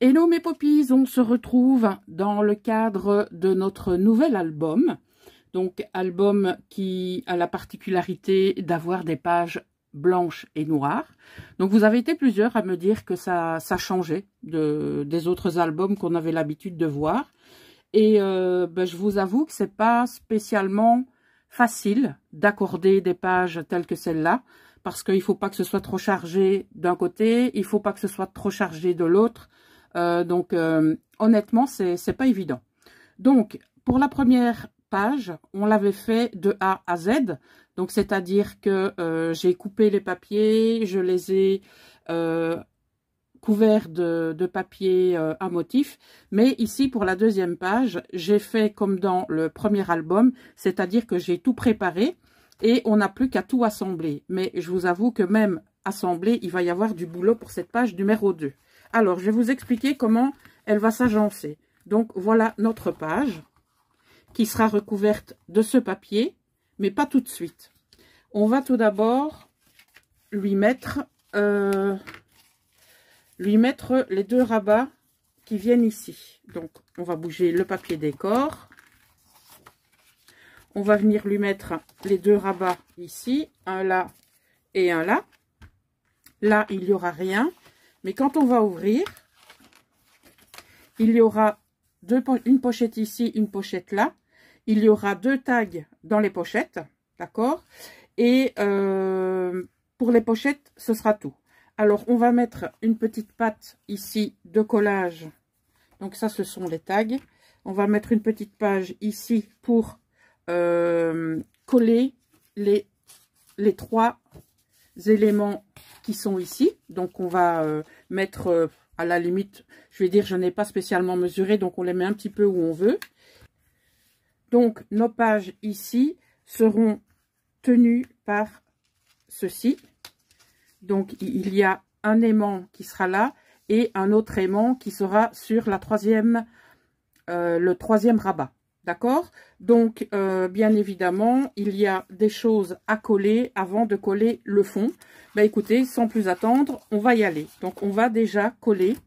Hello mes poppies, on se retrouve dans le cadre de notre nouvel album. Donc album qui a la particularité d'avoir des pages blanches et noires. Donc vous avez été plusieurs à me dire que ça changeait des autres albums qu'on avait l'habitude de voir. Et je vous avoue que c'est pas spécialement facile d'accorder des pages telles que celle-là. Parce qu'il ne faut pas que ce soit trop chargé d'un côté, il ne faut pas que ce soit trop chargé de l'autre. Honnêtement, c'est pas évident. Donc, pour la première page, on l'avait fait de A à Z. Donc, c'est-à-dire que j'ai coupé les papiers, je les ai couverts de papier à motif. Mais ici, pour la deuxième page, j'ai fait comme dans le premier album, c'est-à-dire que j'ai tout préparé. Et on n'a plus qu'à tout assembler. Mais je vous avoue que même assemblé, il va y avoir du boulot pour cette page numéro 2. Alors, je vais vous expliquer comment elle va s'agencer. Donc, voilà notre page qui sera recouverte de ce papier, mais pas tout de suite. On va tout d'abord lui mettre les deux rabats qui viennent ici. Donc, on va bouger le papier décor. On va venir lui mettre les deux rabats ici, un là et un là. Là, il n'y aura rien. Mais quand on va ouvrir, il y aura une pochette ici, une pochette là. Il y aura deux tags dans les pochettes, d'accord? Et pour les pochettes, ce sera tout. Alors, on va mettre une petite patte ici de collage. Donc ça, ce sont les tags. On va mettre une petite page ici pour coller les trois éléments qui sont ici. Donc on va mettre à la limite, je vais dire, je n'ai pas spécialement mesuré, donc on les met un petit peu où on veut. Donc nos pages ici seront tenues par ceci. Donc il y a un aimant qui sera là et un autre aimant qui sera sur la le troisième rabat. D'accord? Donc, bien évidemment, il y a des choses à coller avant de coller le fond. Ben, écoutez, sans plus attendre, on va y aller. Donc, on va déjà coller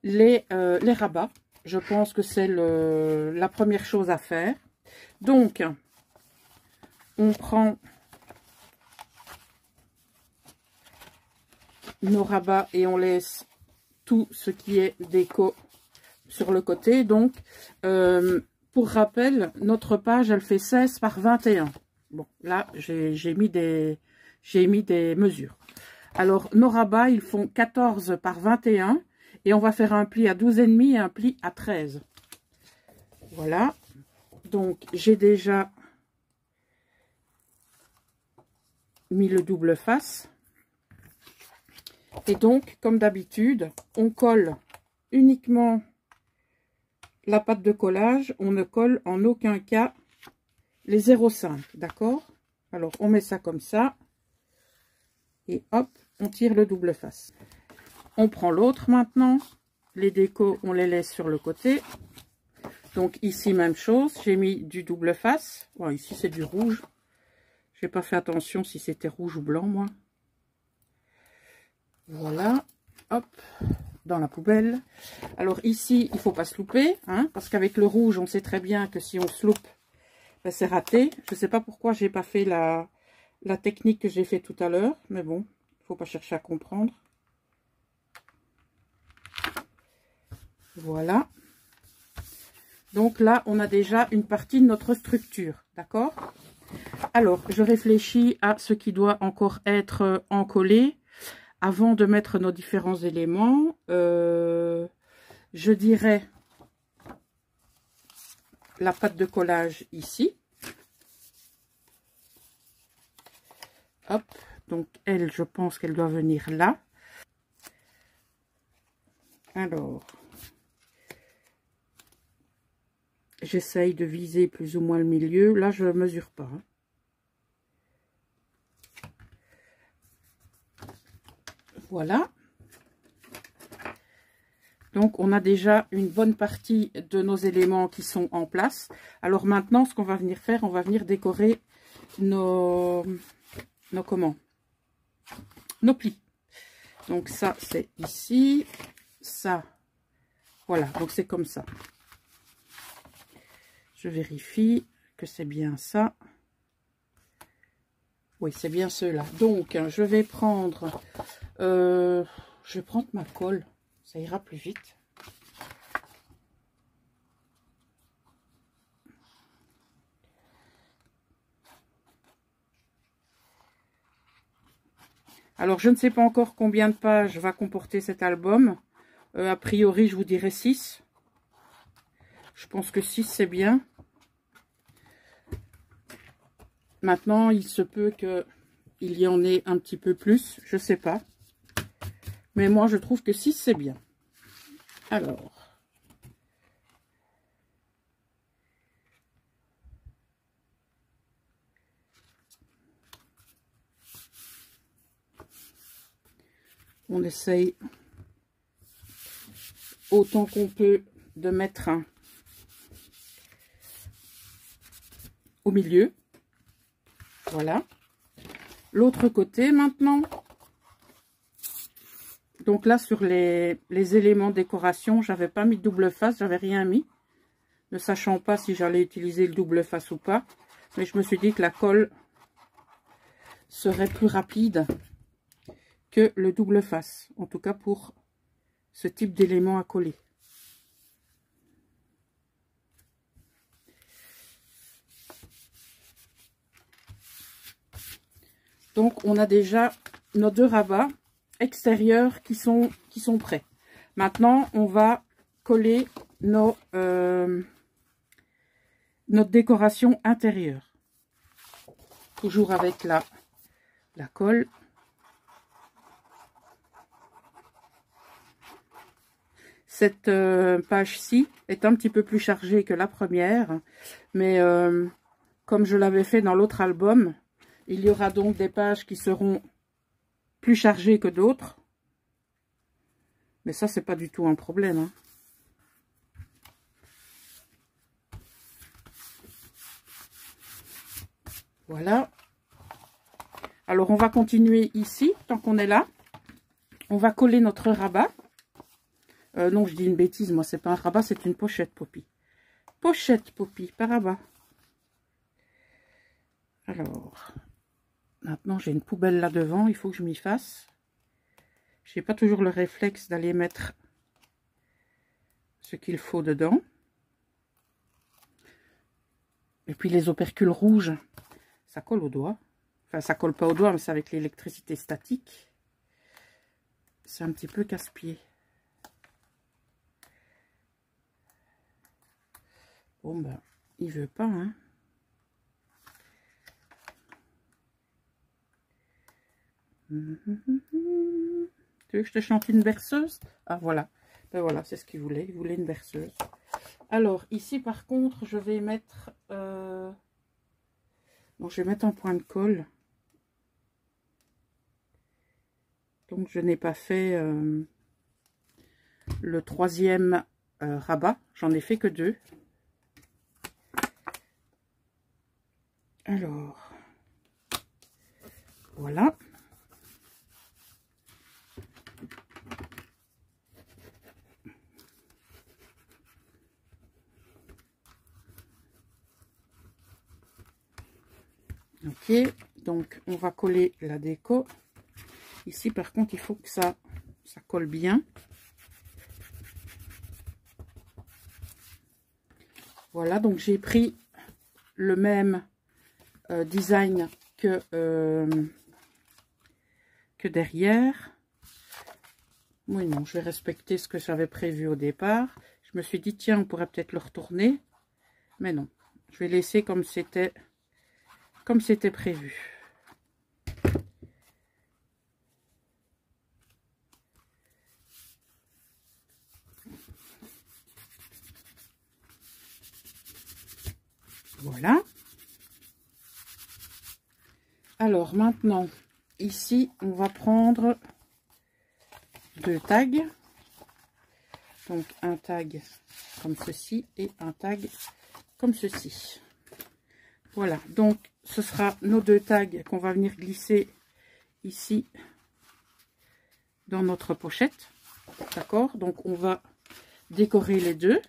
les rabats. Je pense que c'est la première chose à faire. Donc, on prend nos rabats et on laisse tout ce qui est déco sur le côté. Donc, pour rappel, notre page, elle fait 16 par 21. Bon, là, j'ai mis des mesures. Alors, nos rabats, ils font 14 par 21. Et on va faire un pli à 12,5 et un pli à 13. Voilà. Donc, j'ai déjà mis le double face. Et donc, comme d'habitude, on colle uniquement la pâte de collage, on ne colle en aucun cas les 0,5, d'accord? Alors, on met ça comme ça. Et hop, on tire le double face. On prend l'autre maintenant. Les décos, on les laisse sur le côté. Donc, ici, même chose. J'ai mis du double face. Bon, ici, c'est du rouge. J'ai pas fait attention si c'était rouge ou blanc, moi. Voilà. Hop. Dans la poubelle. Alors ici, il faut pas se louper, hein, parce qu'avec le rouge, on sait très bien que si on se loupe, ben, c'est raté. Je sais pas pourquoi j'ai pas fait la technique que j'ai fait tout à l'heure, mais bon, il faut pas chercher à comprendre. Voilà. Donc là, on a déjà une partie de notre structure, d'accord? Alors, je réfléchis à ce qui doit encore être encollé. Avant de mettre nos différents éléments, je dirais la pâte de collage ici. Hop, donc elle, je pense qu'elle doit venir là. Alors, j'essaye de viser plus ou moins le milieu. Là, je ne mesure pas. Hein. Voilà. Donc, on a déjà une bonne partie de nos éléments qui sont en place. Alors maintenant, ce qu'on va venir faire, on va venir décorer nos plis. Donc ça, c'est ici. Ça, Voilà, donc c'est comme ça. Je vérifie que c'est bien ça. Oui, c'est bien ceux-là. Donc, je vais prendre... je vais prendre ma colle. Ça ira plus vite. Alors, je ne sais pas encore combien de pages va comporter cet album. A priori, je vous dirais 6. Je pense que 6, c'est bien. Maintenant, il se peut qu'il y en ait un petit peu plus. Je ne sais pas. Mais moi, je trouve que 6, c'est bien. Alors... on essaye autant qu'on peut de mettre un au milieu. Voilà. L'autre côté maintenant. Donc là, sur les éléments décoration, j'avais pas mis de double face, j'avais rien mis. Ne sachant pas si j'allais utiliser le double face ou pas. Mais je me suis dit que la colle serait plus rapide que le double face, en tout cas pour ce type d'éléments à coller. Donc on a déjà nos 2 rabats extérieurs qui sont prêts. Maintenant on va coller notre décoration intérieure. Toujours avec la colle. Cette page-ci est un petit peu plus chargée que la première, mais comme je l'avais fait dans l'autre album, il y aura donc des pages qui seront plus chargées que d'autres. Mais ça, c'est pas du tout un problème, hein. Voilà. Alors, on va continuer ici, tant qu'on est là. On va coller notre rabat. Non, je dis une bêtise, moi, c'est pas un rabat, c'est une pochette Poppy. Pochette Poppy, par rabat. Alors, maintenant, j'ai une poubelle là devant, il faut que je m'y fasse. J'ai pas toujours le réflexe d'aller mettre ce qu'il faut dedans. Et puis, les opercules rouges, ça colle au doigt. Enfin, ça colle pas au doigt, mais c'est avec l'électricité statique. C'est un petit peu casse-pied. Bon, ben, il veut pas, hein. Tu veux que je te chante une berceuse? Ah, voilà. Ben voilà, c'est ce qu'il voulait. Il voulait une berceuse. Alors, ici, par contre, je vais mettre... Bon, je vais mettre un point de colle. Donc, je n'ai pas fait le 3e rabat. J'en ai fait que 2. Alors, voilà. Ok, donc on va coller la déco. Ici, par contre, il faut que ça colle bien. Voilà, donc j'ai pris le même design que derrière. Oui, non, je vais respecter ce que j'avais prévu au départ. Je me suis dit, tiens, on pourrait peut-être le retourner. Mais non, je vais laisser comme c'était prévu. Voilà. Alors maintenant, ici, on va prendre 2 tags. Donc un tag comme ceci et un tag comme ceci. Voilà, donc ce sera nos 2 tags qu'on va venir glisser ici dans notre pochette. D'accord, donc on va décorer les deux.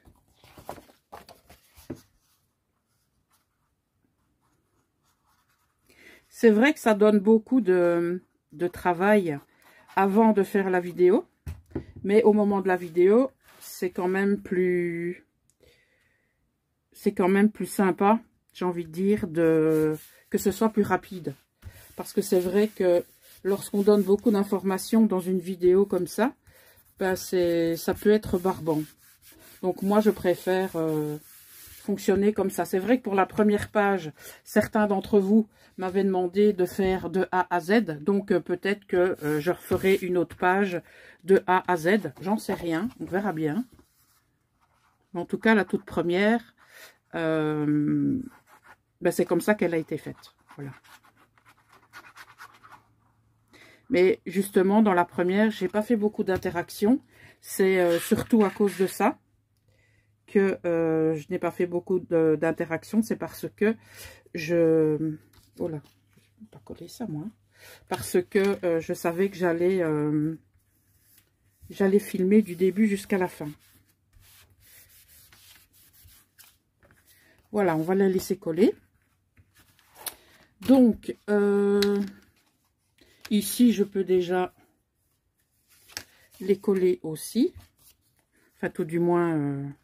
C'est vrai que ça donne beaucoup de travail avant de faire la vidéo. Mais au moment de la vidéo, c'est quand même plus sympa, j'ai envie de dire, que ce soit plus rapide. Parce que c'est vrai que lorsqu'on donne beaucoup d'informations dans une vidéo comme ça, ben ça peut être barbant. Donc moi, je préfère fonctionner comme ça. C'est vrai que pour la première page, certains d'entre vous m'avaient demandé de faire de A à Z. Donc peut-être que je referai une autre page de A à Z. J'en sais rien, on verra bien. En tout cas, la toute première, ben c'est comme ça qu'elle a été faite. Voilà. Mais justement, dans la première, j'ai pas fait beaucoup d'interactions. C'est surtout à cause de ça que je n'ai pas fait beaucoup d'interactions. C'est parce que oh là, je ne vais pas coller ça, moi. Parce que je savais que j'allais filmer du début jusqu'à la fin. Voilà, on va la laisser coller. Donc, ici, je peux déjà les coller aussi. Enfin, tout du moins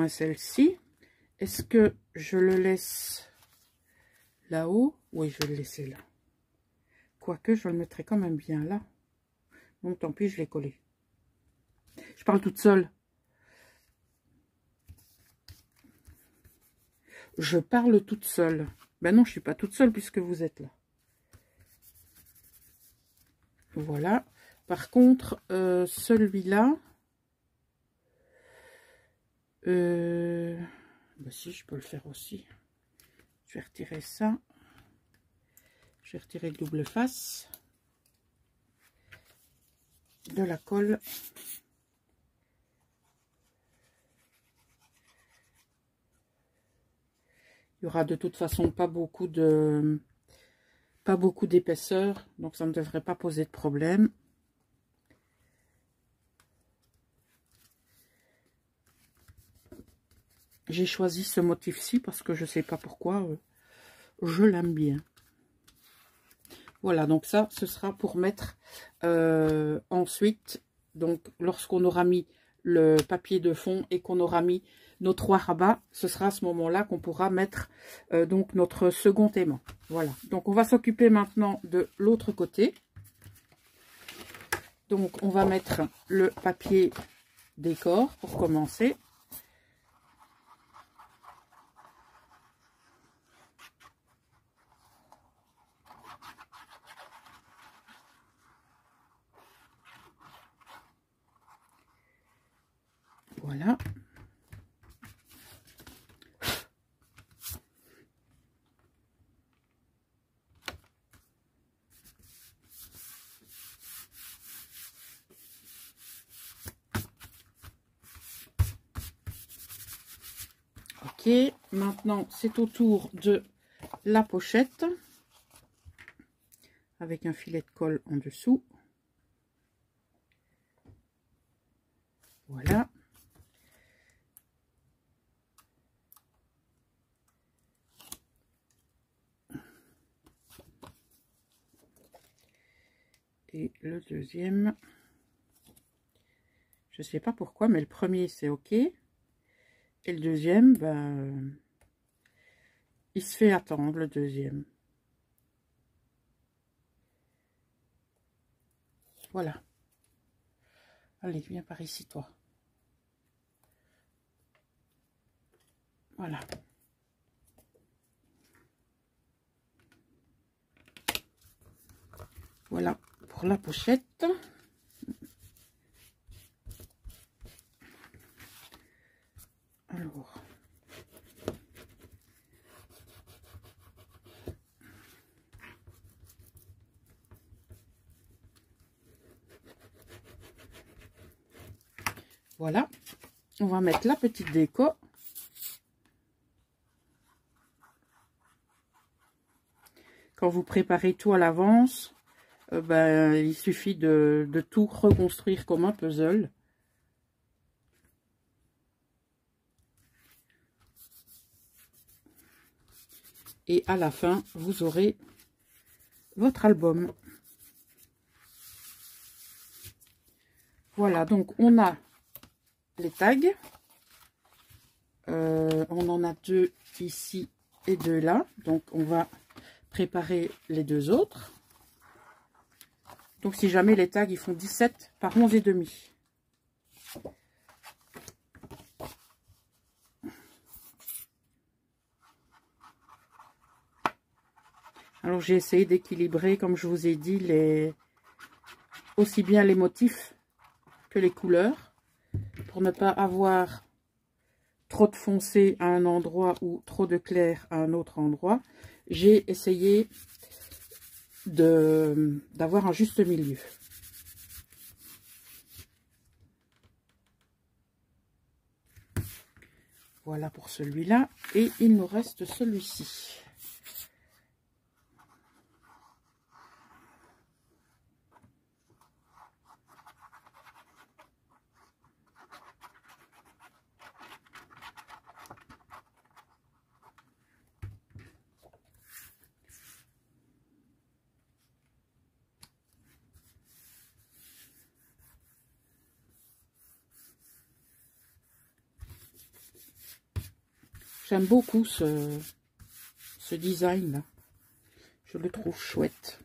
celle-ci. Est-ce que je le laisse là-haut? Oui, je vais le laisser là. Quoique, je le mettrai quand même bien là. Donc, tant pis, je l'ai collé. Je parle toute seule. Je parle toute seule. Ben non, je suis pas toute seule puisque vous êtes là. Voilà. Par contre, celui-là... ben si, je peux le faire aussi. Je vais retirer ça. Je vais retirer le double face. De la colle. Il y aura de toute façon pas beaucoup d'épaisseur, donc ça ne devrait pas poser de problème. J'ai choisi ce motif-ci parce que je ne sais pas pourquoi, je l'aime bien. Voilà, donc ça, ce sera pour mettre ensuite, donc lorsqu'on aura mis le papier de fond et qu'on aura mis nos 3 rabats, ce sera à ce moment-là qu'on pourra mettre donc notre second aimant. Voilà, donc on va s'occuper maintenant de l'autre côté. Donc on va mettre le papier décor pour commencer. Voilà. Ok, maintenant c'est au tour de la pochette avec un filet de colle en dessous. Voilà. Et le deuxième, je sais pas pourquoi, mais le premier c'est ok. Et le deuxième, ben, il se fait attendre, le deuxième. Voilà. Allez, viens par ici, toi. Voilà. Voilà pour la pochette. Alors. Voilà. On va mettre la petite déco. Quand vous préparez tout à l'avance, ben, il suffit de tout reconstruire comme un puzzle. Et à la fin, vous aurez votre album. Voilà, donc on a les tags. On en a 2 ici et 2 là. Donc on va préparer les 2 autres. Donc si jamais les tags ils font 17 par 11 et demi. Alors j'ai essayé d'équilibrer, comme je vous ai dit, aussi bien les motifs que les couleurs, pour ne pas avoir trop de foncé à un endroit ou trop de clair à un autre endroit. J'ai essayé d'avoir un juste milieu. Voilà pour celui-là. Et il nous reste celui-ci. J'aime beaucoup ce design là. Je le trouve chouette.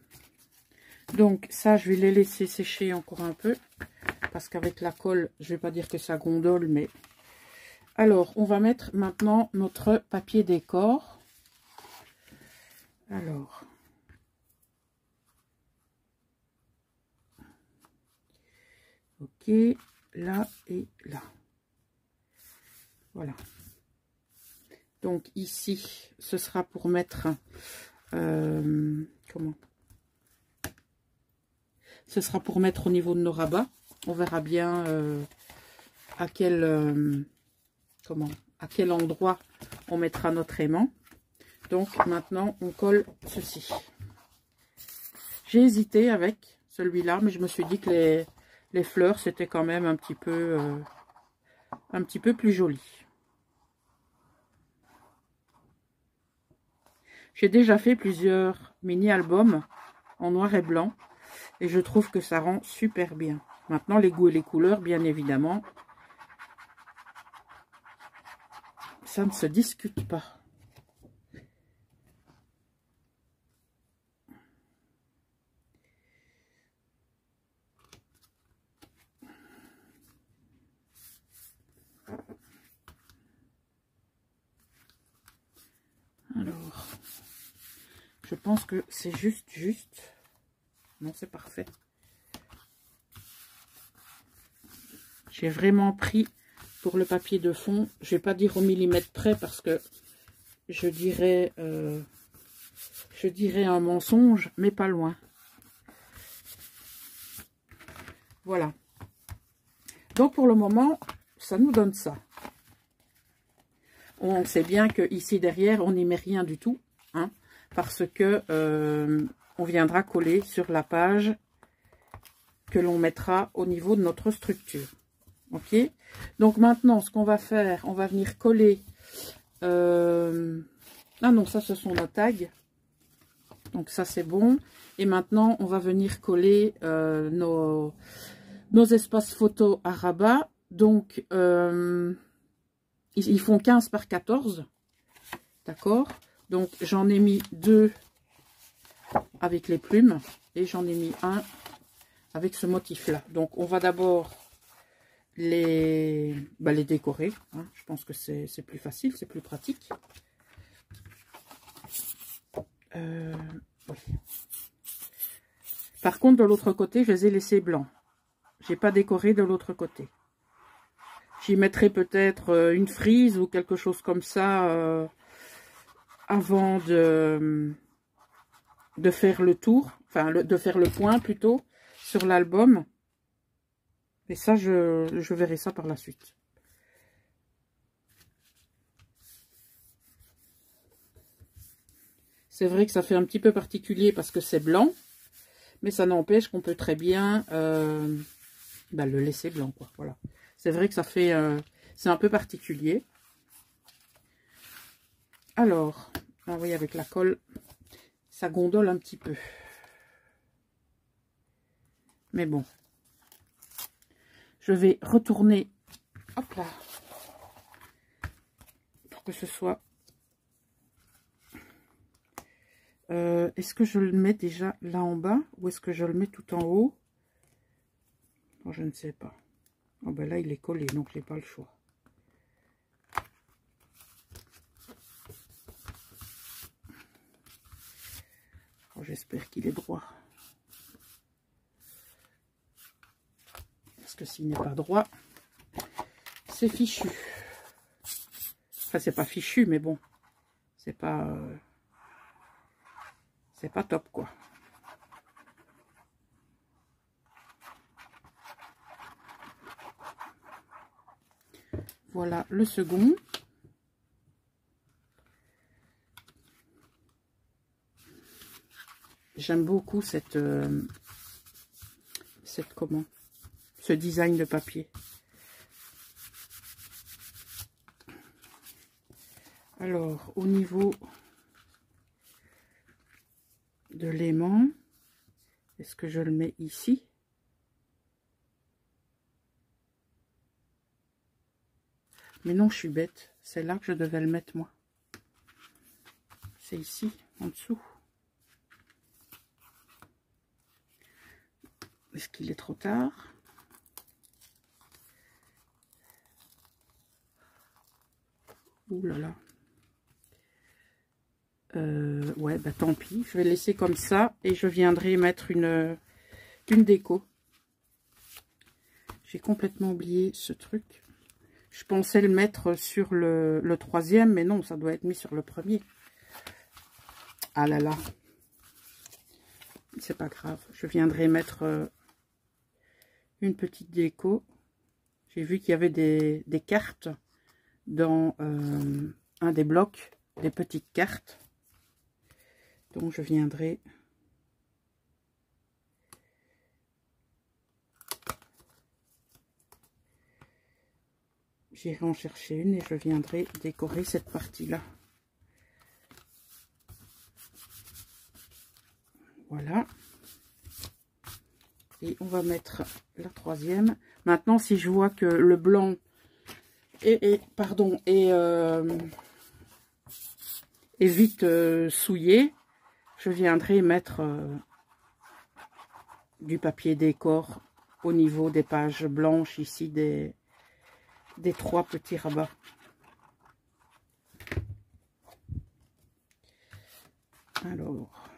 Donc ça, je vais les laisser sécher encore un peu. Parce qu'avec la colle, je vais pas dire que ça gondole, mais... Alors, on va mettre maintenant notre papier décor. Alors... Ok, là et là. Voilà. Donc ici, ce sera pour mettre... comment? Ce sera pour mettre au niveau de nos rabats. On verra bien à quel endroit on mettra notre aimant. Donc maintenant, on colle ceci. J'ai hésité avec celui-là, mais je me suis dit que les fleurs, c'était quand même un petit peu plus joli. J'ai déjà fait plusieurs mini-albums en noir et blanc et je trouve que ça rend super bien. Maintenant, les goûts et les couleurs, bien évidemment, ça ne se discute pas. Alors, je pense que c'est juste. Non, c'est parfait. J'ai vraiment pris pour le papier de fond, je vais pas dire au millimètre près parce que je dirais un mensonge, mais pas loin. Voilà. Donc pour le moment, ça nous donne ça. On sait bien que ici derrière, on n'y met rien du tout, hein, parce que on viendra coller sur la page que l'on mettra au niveau de notre structure. Ok, donc maintenant ce qu'on va faire, on va venir coller ah non, ça ce sont nos tags, donc ça c'est bon. Et maintenant on va venir coller nos espaces photos à rabat. Donc ils font 15 par 14, d'accord. Donc j'en ai mis 2 avec les plumes et j'en ai mis un avec ce motif là. Donc on va d'abord les décorer, hein. Je pense que c'est plus facile, c'est plus pratique. Oui. Par contre, de l'autre côté, je les ai laissés blancs. J'ai pas décoré de l'autre côté. J'y mettrai peut-être une frise ou quelque chose comme ça avant de faire le tour, enfin de faire le point plutôt sur l'album. Et ça, je verrai ça par la suite. C'est vrai que ça fait un petit peu particulier parce que c'est blanc. Mais ça n'empêche qu'on peut très bien le laisser blanc, quoi. Voilà. C'est vrai que ça fait... c'est un peu particulier. Alors, vous voyez, avec la colle, ça gondole un petit peu. Mais bon. Je vais retourner, hop là, pour que ce soit... est-ce que je le mets déjà là en bas ou est-ce que je le mets tout en haut? Oh, je ne sais pas. Oh, ben là, il est collé, donc j'ai pas le choix. Oh, j'espère qu'il est droit. Parce que s'il n'est pas droit, c'est fichu. Enfin, c'est pas fichu, mais bon, c'est pas top, quoi. Voilà le second. J'aime beaucoup ce design de papier. Alors, au niveau de l'aimant, est-ce que je le mets ici? Mais non, je suis bête. C'est là que je devais le mettre, moi. C'est ici, en dessous. Est-ce qu'il est trop tard? Ouh là là. Ouais, bah tant pis. Je vais laisser comme ça et je viendrai mettre une déco. J'ai complètement oublié ce truc. Je pensais le mettre sur le troisième, mais non, ça doit être mis sur le premier. Ah là là. C'est pas grave. Je viendrai mettre une petite déco. J'ai vu qu'il y avait des cartes dans un des blocs, des petites cartes. Donc je viendrai j'irai en chercher une et je viendrai décorer cette partie-là. Voilà. Et on va mettre la troisième. Maintenant, si je vois que le blanc est vite souillé, je viendrai mettre du papier décor au niveau des pages blanches ici des 3 petits rabats. Alors,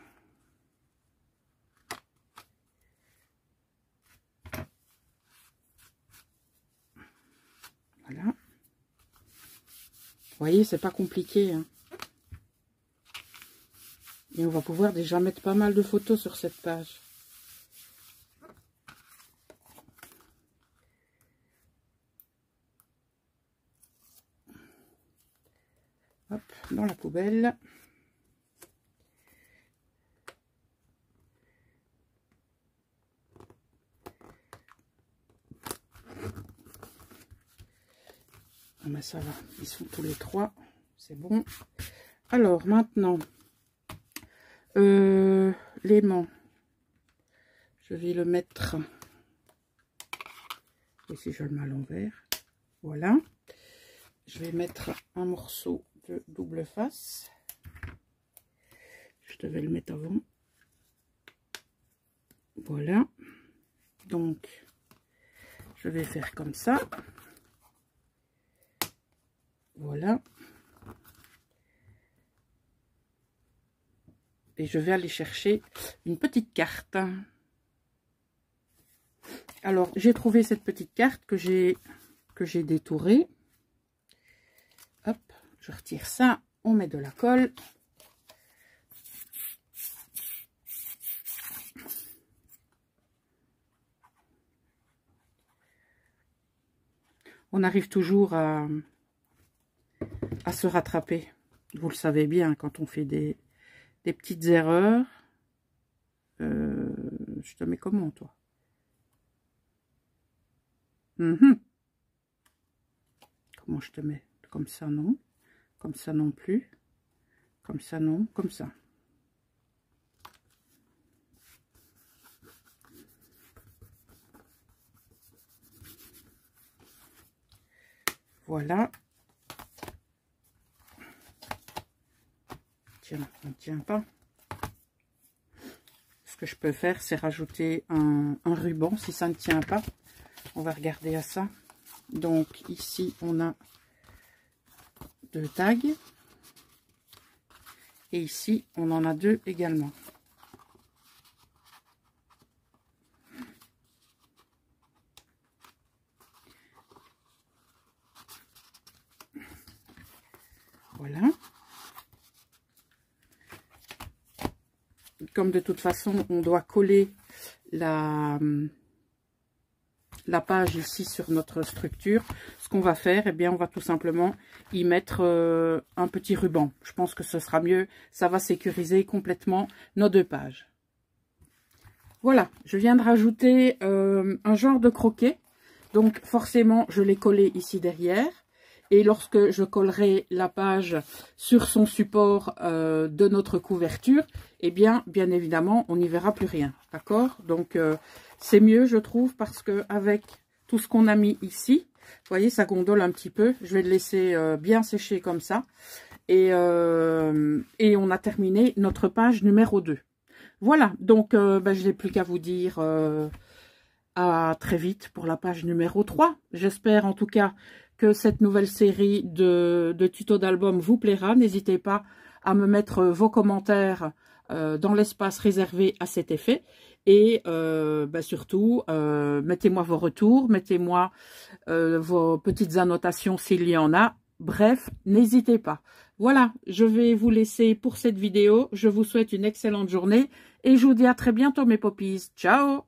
voilà. Vous voyez, c'est pas compliqué, hein. Et on va pouvoir déjà mettre pas mal de photos sur cette page. Hop, dans la poubelle. Ah ben ça va, ils sont tous les 3, c'est bon. Alors maintenant, l'aimant, je vais le mettre, et si je le mets à l'envers, voilà. Je vais mettre un morceau de double face. Je devais le mettre avant. Voilà. Donc, je vais faire comme ça. Voilà. Et je vais aller chercher une petite carte. Alors, j'ai trouvé cette petite carte que j'ai détourée. Hop, je retire ça. On met de la colle. On arrive toujours à se rattraper. Vous le savez bien, quand on fait des petites erreurs, Je te mets comment, toi? Comment je te mets? Comme ça, non. Comme ça, non plus. Comme ça, non. Comme ça. Voilà. Tiens, on ne tient pas. Ce que je peux faire, c'est rajouter un ruban si ça ne tient pas. On va regarder à ça. Donc ici, on a 2 tags. Et ici, on en a 2 également. Voilà. Comme de toute façon, on doit coller la page ici sur notre structure, ce qu'on va faire, eh bien, on va tout simplement y mettre un petit ruban. Je pense que ce sera mieux. Ça va sécuriser complètement nos 2 pages. Voilà, je viens de rajouter un genre de croquet. Donc, forcément, je l'ai collé ici derrière. Et lorsque je collerai la page sur son support de notre couverture, eh bien évidemment, on n'y verra plus rien. D'accord? Donc, c'est mieux, je trouve, parce que avec tout ce qu'on a mis ici, vous voyez, ça gondole un petit peu. Je vais le laisser bien sécher comme ça. Et on a terminé notre page numéro 2. Voilà, donc je n'ai plus qu'à vous dire à très vite pour la page numéro 3. J'espère en tout cas que cette nouvelle série de tutos d'album vous plaira. N'hésitez pas à me mettre vos commentaires dans l'espace réservé à cet effet. Et surtout, mettez-moi vos retours, mettez-moi vos petites annotations s'il y en a. Bref, n'hésitez pas. Voilà, je vais vous laisser pour cette vidéo. Je vous souhaite une excellente journée et je vous dis à très bientôt mes poppies. Ciao!